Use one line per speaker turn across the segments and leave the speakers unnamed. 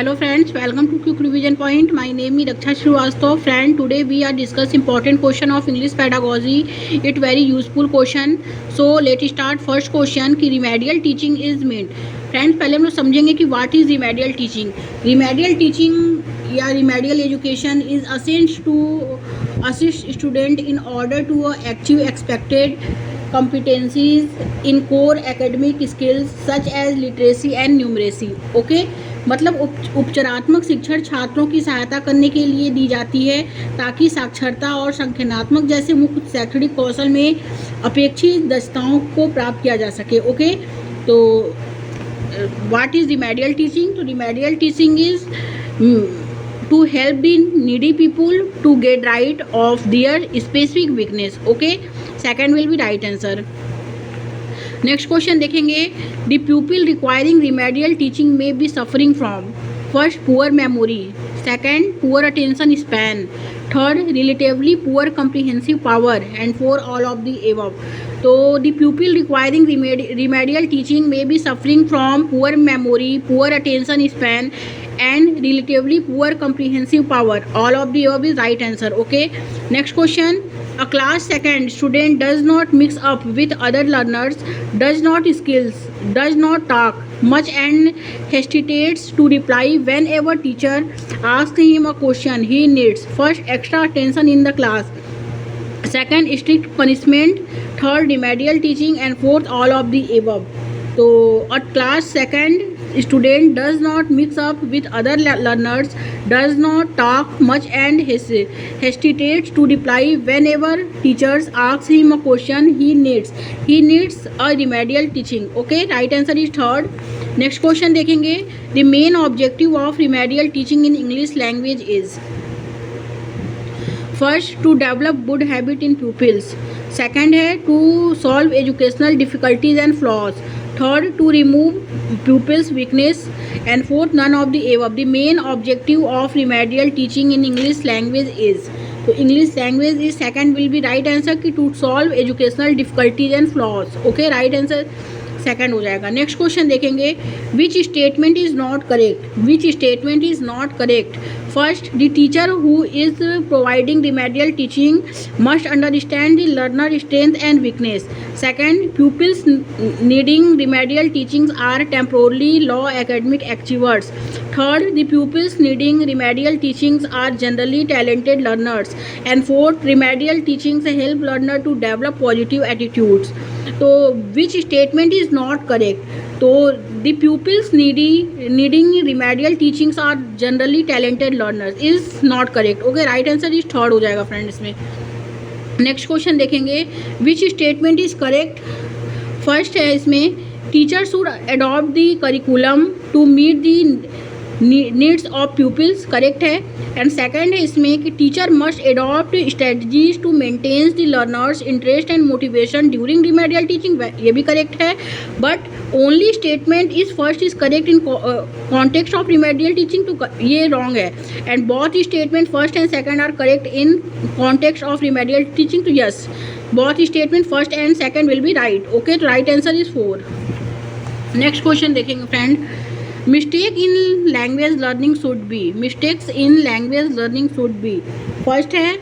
Hello friends, welcome to Quick Revision Point. My name is Raksha Srivastava. Friend, today we are discuss important question of English pedagogy. It very useful question. So let's start. First question कि remedial teaching is meant. Friends, पहले हम लोग समझेंगे कि what is remedial teaching. Remedial teaching या remedial education is essential to assist student in order to achieve expected competencies in core academic skills such as literacy and numeracy. Okay. मतलब उपचारात्मक शिक्षण छात्रों की सहायता करने के लिए दी जाती है ताकि साक्षरता और संख्यानात्मक जैसे मुख्य शैक्षणिक कौशल में अपेक्षित दक्षताओं को प्राप्त किया जा सके. ओके, तो व्हाट इज रिमेडियल टीचिंग? तो remedial teaching is to help the needy people to get right of their specific weakness. Okay, second will be right answer. Next question देखेंगे. The pupil requiring remedial teaching may be suffering from first poor memory, second poor attention span, third relatively poor comprehensive power and four all of the above. तो the pupil requiring remedial teaching may be suffering from poor memory, poor attention span and relatively poor comprehensive power. All of the above is right answer. Okay, next question. A class second student does not mix up with other learners, does not skills, does not talk much and hesitates to reply whenever teacher asks him a question. He needs first extra attention in the class, second strict punishment, third remedial teaching and fourth all of the above. So a class second student does not mix up with other learners, does not talk much and hesitates to reply whenever teachers ask him a question. He needs a remedial teaching. Okay, right answer is third. Next question देखेंगे. The main objective of remedial teaching in English language is first to develop good habit in pupils, second है to solve educational difficulties and flaws, third to remove pupils weakness and fourth none of the above. The main objective of remedial teaching in English language is, तो English language is second will be right answer कि to solve educational difficulties and flaws. Okay, right answer second हो जाएगा. Next question देखेंगे. Which statement is not correct? Which statement is not correct? First, the teacher who is providing remedial teaching must understand the learner strength and weakness. Second, pupils needing remedial teachings are temporarily low academic achievers. Third, the pupils needing remedial teachings are generally talented learners. And fourth, remedial teachings help learner to develop positive attitudes. तो विच statement is not correct? तो the pupils needing remedial teachings are generally talented learners is not correct. Okay, right answer is third हो जाएगा friend इसमें. Next question देखेंगे. Which statement is correct? First है इसमें teacher should adopt the curriculum to meet the needs of pupils, correct है. And second है इसमें कि teacher must adopt strategies to maintain the learners interest and motivation during remedial teaching, ये भी correct है. But only statement is first is correct in context of remedial teaching, तो ये wrong है. And both statement first and second are correct in context of remedial teaching, तो yes both statement first and second will be right. Okay, तो right answer is 4. Next question देखेंगे friend. Mistake in language learning should be. Mistakes in language learning should be. First है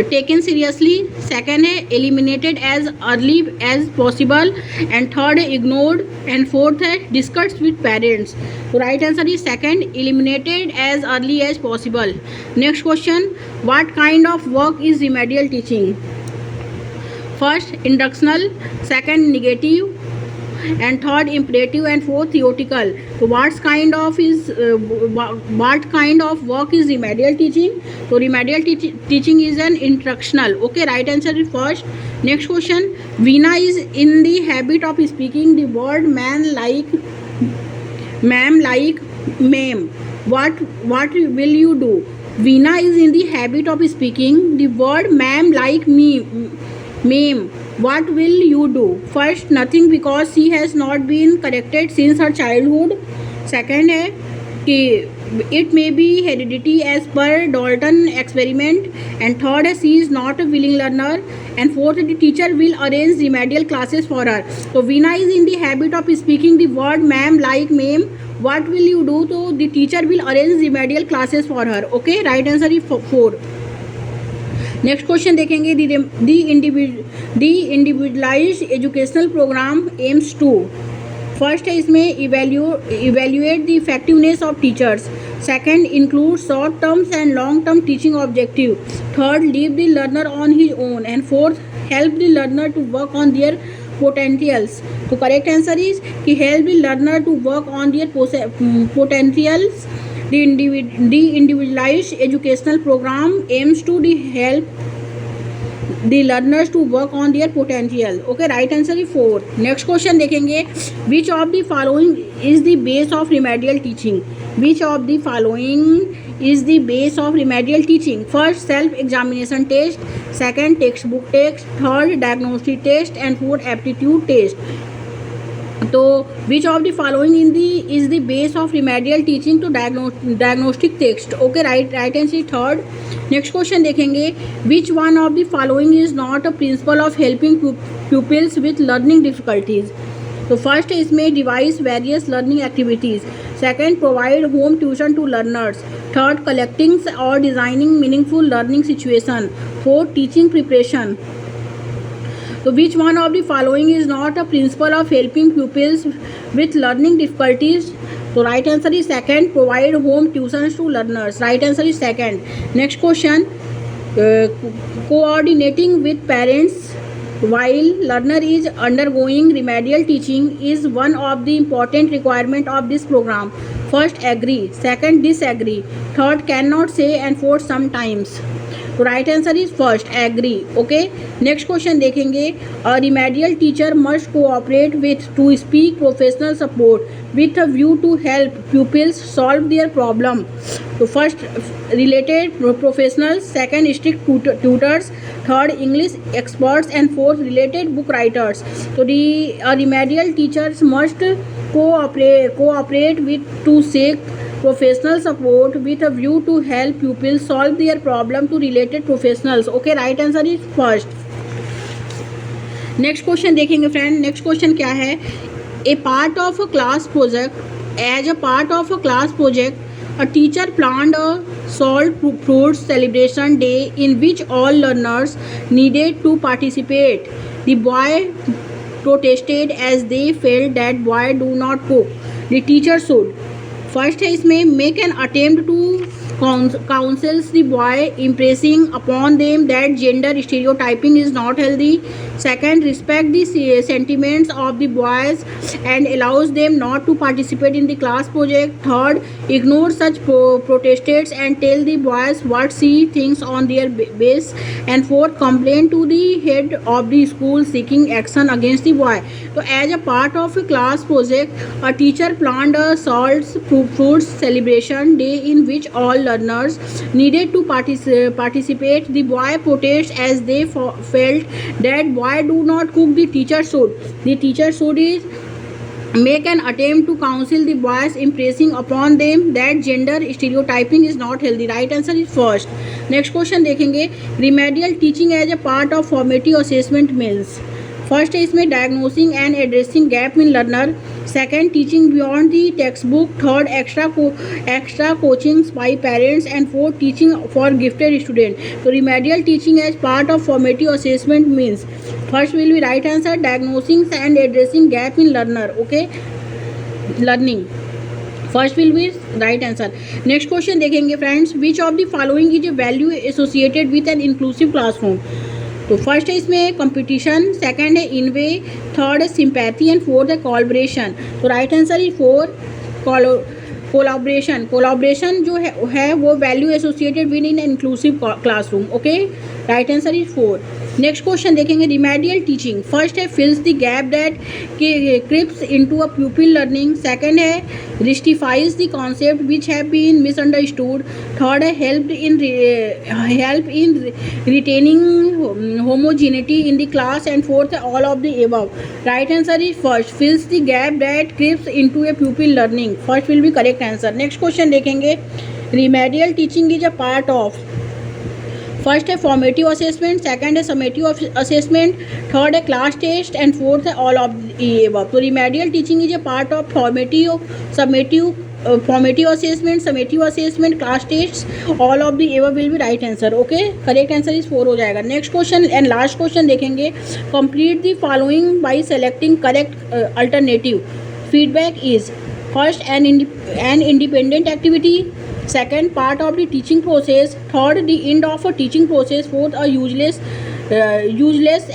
taken seriously, second है eliminated as early as possible and third है ignored and fourth है discuss with parents. तो right answer is second, eliminated as early as possible. Next question. What kind of work is remedial teaching? First instructional, second negative and third imperative and fourth theoretical. So what kind of work is remedial teaching? So remedial teaching is an instructional. Okay, right answer is first. Next question. Veena is in the habit of speaking the word man like ma'am like ma'am. What will you do? Veena is in the habit of speaking the word ma'am like me ma'am. What will you do? First, nothing because she has not been corrected since her childhood. Second है कि it may be heredity as per Dalton experiment. And third है she is not a willing learner. And fourth, the teacher will arrange remedial classes for her. So Veena is in the habit of speaking the word ma'am like ma'am what will you do? So the teacher will arrange remedial classes for her. Okay, right answer is 4. Next question देखेंगे, the individualized educational program aims to. First है इसमें evaluate the effectiveness of teachers. Second, include short terms and long term teaching objective. Third, leave the learner on his own. And fourth, help the learner to work on their potentials. तो correct answer is कि help the learner to work on their potentials. The individualized educational program aims to help the learners to work on their potential. Okay, right answer is 4. Next question देखेंगे, which of the following is the base of remedial teaching? Which of the following is the base of remedial teaching? First, self examination test. Second, textbook test. Third, diagnostic test. And fourth, aptitude test. तो which of the following is the base of remedial teaching to diagnostic text. Okay, right answer third. Next question देखेंगे, which one of the following is not a principle of helping pupils with learning difficulties. तो first है इसमें devise various learning activities. Second, provide home tuition to learners. Third, collecting और designing meaningful learning situation. Fourth, teaching preparation. So which one of the following is not a principle of helping pupils with learning difficulties? So right answer is second, provide home tuitions to learners. Right answer is second. Next question, coordinating with parents while learner is undergoing remedial teaching is one of the important requirement of this program. First, agree. Second, disagree. Third, cannot say. And fourth, sometimes. तो right answer is first, agree. Okay, next question देखेंगे, a remedial teacher must cooperate with to speak professional support with a view to help pupils solve their problem. तो first, related professionals. Second, strict tutors. Third, English experts. And fourth, related book writers. तो remedial teachers must cooperate with to seek professional support with a view to help pupils solve their problem to related professionals. Okay, right answer is first. Next question देखेंगे friend. Next question क्या है, a part of a class project. As a part of a class project, a teacher planned a salt fruits celebration day in which all learners needed to participate. The boy protested as they felt that boy do not cook. The teacher should. First है इसमें, make an attempt to counsels the boy impressing upon them that gender stereotyping is not healthy. Second, respect the sentiments of the boys and allows them not to participate in the class project. Third, ignore such protests and tell the boys what she thinks on their base. And fourth, complain to the head of the school seeking action against the boy. तो as a part of a class project, a teacher planned a salt fruits celebration day in which all learners needed to participate. The boy protested as they felt that boy do not cook. The teacher should is make an attempt to counsel the boys, impressing upon them that gender stereotyping is not healthy. Right answer is first. Next question देखेंगे, remedial teaching as a part of formative assessment means. First है इसमें, diagnosing and addressing gap in learner. Second, teaching beyond the textbook. Third, extra coaching by parents. And fourth, teaching for gifted student. तो remedial teaching as part of formative assessment means first will be right answer, diagnosing and addressing gap in learner. Okay, learning first will be right answer. Next question देखेंगे friends, which of the following is a value associated with an inclusive classroom. तो first है इसमें competition. Second है envy. Third है sympathy. And fourth है collaboration. तो right answer is four, collaboration जो है वो value associated with in inclusive classroom. Okay, right answer is four. Next question देखेंगे, रिमेडियल टीचिंग. फर्स्ट है fills the gap that creeps into a pupil learning. Second है rectifies the concept which have been misunderstood. Third है help in retaining homogeneity in the class. And fourth है all of the above. Right answer is first, fills the gap that creeps into a pupil learning. First will be correct answer. Next question देखेंगे, remedial teaching is a part of. First है formative assessment, second है summative assessment, third है class test and fourth है all of above. तो remedial teaching is a part of formative assessment, summative assessment, class tests, all of the above will be right answer. Okay, correct answer is 4 हो जाएगा. Next question and last question देखेंगे. Complete the following by selecting correct alternative. Feedback is first an independent activity, second part of the teaching process, third the end of a teaching process, fourth a useless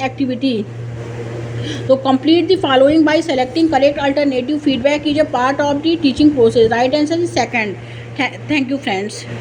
activity. So complete the following by selecting correct alternative. Feedback is a part of the teaching process. Right answer is second. Thank you friends.